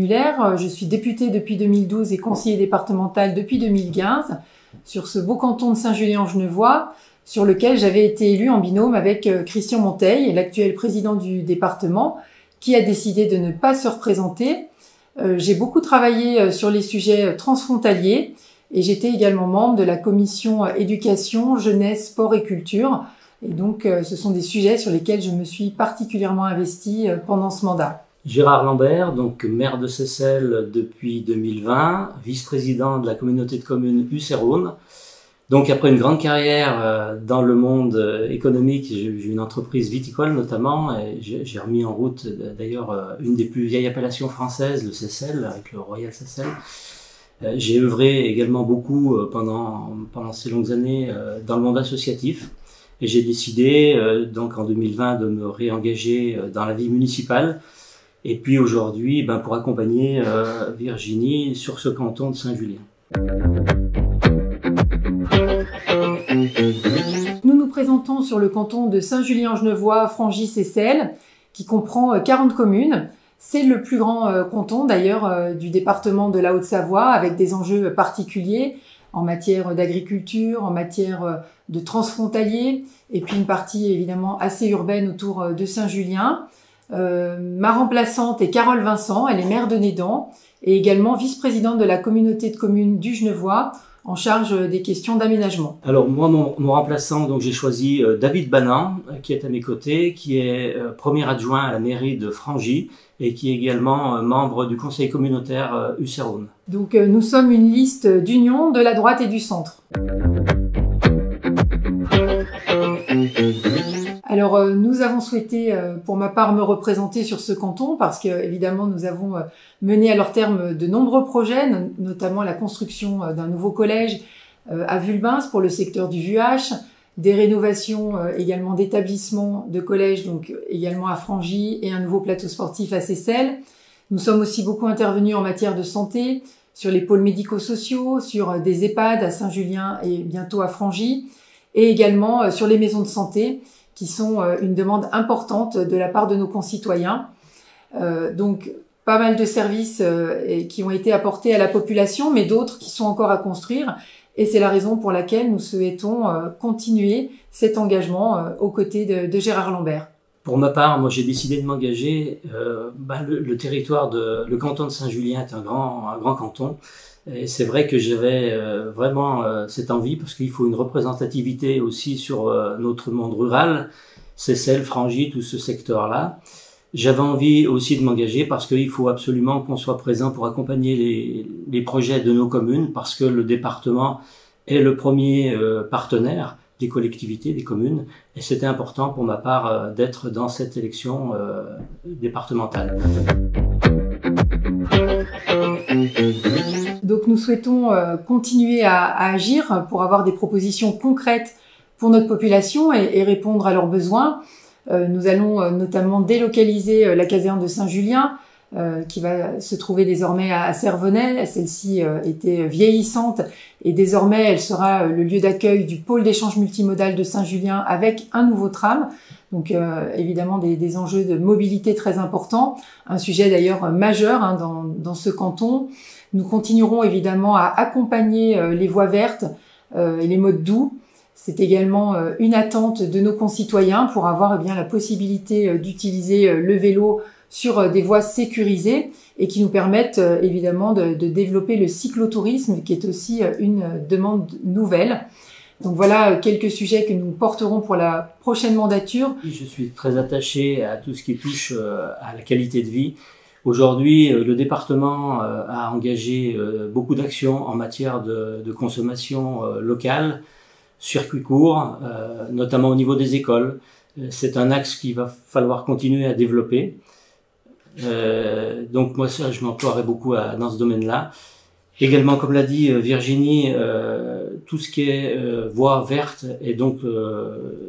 Muller. Je suis députée depuis 2012 et conseiller départemental depuis 2015 sur ce beau canton de Saint-Julien-en-Genevois, sur lequel j'avais été élue en binôme avec Christian Monteil, l'actuel président du département, qui a décidé de ne pas se représenter. J'ai beaucoup travaillé sur les sujets transfrontaliers et j'étais également membre de la commission éducation, jeunesse, sport et culture. Et donc, ce sont des sujets sur lesquels je me suis particulièrement investie pendant ce mandat. Gérard Lambert, donc maire de Seyssel depuis 2020, vice-président de la communauté de communes Ussel-Rhône. Donc après une grande carrière dans le monde économique, j'ai eu une entreprise viticole notamment, et j'ai remis en route d'ailleurs une des plus vieilles appellations françaises, le Seyssel, avec le Royal Seyssel. J'ai œuvré également beaucoup pendant ces longues années dans le monde associatif, et j'ai décidé donc en 2020 de me réengager dans la vie municipale. Et puis aujourd'hui, pour accompagner Virginie sur ce canton de Saint-Julien. Nous nous présentons sur le canton de Saint-Julien-en-Genevois, Frangy-Seyssel, qui comprend 40 communes. C'est le plus grand canton d'ailleurs du département de la Haute-Savoie, avec des enjeux particuliers en matière d'agriculture, en matière de transfrontalier, et puis une partie évidemment assez urbaine autour de Saint-Julien. Ma remplaçante est Carole Vincent, elle est maire de Nédan et également vice-présidente de la communauté de communes du Genevois, en charge des questions d'aménagement. Alors moi, mon remplaçant, donc j'ai choisi David Banan, qui est à mes côtés, qui est premier adjoint à la mairie de Frangy et qui est également membre du conseil communautaire Ussel-Rhône. Donc nous sommes une liste d'union de la droite et du centre. Alors nous avons souhaité, pour ma part, me représenter sur ce canton parce que évidemment nous avons mené à leur terme de nombreux projets, notamment la construction d'un nouveau collège à Vulbins pour le secteur du VUH, des rénovations également d'établissements de collèges, donc également à Frangy, et un nouveau plateau sportif à Seyssel. Nous sommes aussi beaucoup intervenus en matière de santé, sur les pôles médico-sociaux, sur des EHPAD à Saint-Julien et bientôt à Frangy, et également sur les maisons de santé, qui sont une demande importante de la part de nos concitoyens. Donc, pas mal de services qui ont été apportés à la population, mais d'autres qui sont encore à construire. Et c'est la raison pour laquelle nous souhaitons continuer cet engagement aux côtés de Gérard Lambert. Pour ma part, moi j'ai décidé de m'engager. Le canton de Saint-Julien est un grand canton. Et c'est vrai que j'avais vraiment cette envie parce qu'il faut une représentativité aussi sur notre monde rural, Seyssel, Frangy, tout ce secteur-là. J'avais envie aussi de m'engager parce qu'il faut absolument qu'on soit présent pour accompagner les projets de nos communes parce que le département est le premier partenaire des collectivités, des communes. Et c'était important pour ma part d'être dans cette élection départementale. Donc nous souhaitons continuer à agir pour avoir des propositions concrètes pour notre population et répondre à leurs besoins. Nous allons notamment délocaliser la caserne de Saint-Julien qui va se trouver désormais à Servenay. Celle-ci était vieillissante et désormais elle sera le lieu d'accueil du pôle d'échange multimodal de Saint-Julien avec un nouveau tram. Donc évidemment des enjeux de mobilité très importants, un sujet d'ailleurs majeur dans ce canton. Nous continuerons évidemment à accompagner les voies vertes et les modes doux. C'est également une attente de nos concitoyens pour avoir la possibilité d'utiliser le vélo sur des voies sécurisées et qui nous permettent évidemment de développer le cyclotourisme qui est aussi une demande nouvelle. Donc voilà quelques sujets que nous porterons pour la prochaine mandature. Je suis très attaché à tout ce qui touche à la qualité de vie. Aujourd'hui, le département a engagé beaucoup d'actions en matière de consommation locale, circuits courts, notamment au niveau des écoles. C'est un axe qu'il va falloir continuer à développer. Donc moi, je m'emploierai beaucoup dans ce domaine-là. Également, comme l'a dit Virginie, tout ce qui est voie verte et donc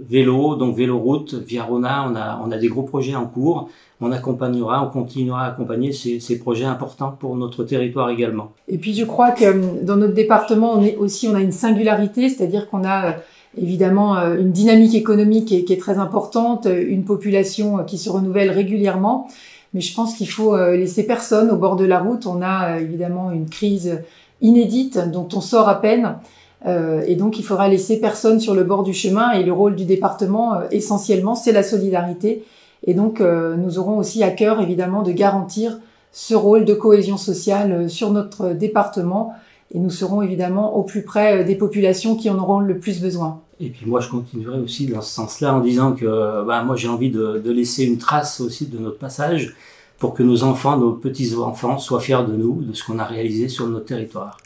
vélo, donc véloroute, Via Rona, on a des gros projets en cours. On continuera à accompagner ces projets importants pour notre territoire également. Et puis je crois que dans notre département, on a une singularité, c'est-à-dire qu'on a évidemment une dynamique économique qui est très importante, une population qui se renouvelle régulièrement. mais je pense qu'il faut laisser personne au bord de la route. On a évidemment une crise inédite dont on sort à peine, et donc il faudra laisser personne sur le bord du chemin. Et le rôle du département, essentiellement, c'est la solidarité. Et donc nous aurons aussi à cœur, évidemment, de garantir ce rôle de cohésion sociale sur notre département. Et nous serons évidemment au plus près des populations qui en auront le plus besoin. Et puis moi, je continuerai aussi dans ce sens-là en disant que moi, j'ai envie de laisser une trace aussi de notre passage pour que nos enfants, nos petits-enfants soient fiers de nous, de ce qu'on a réalisé sur notre territoire.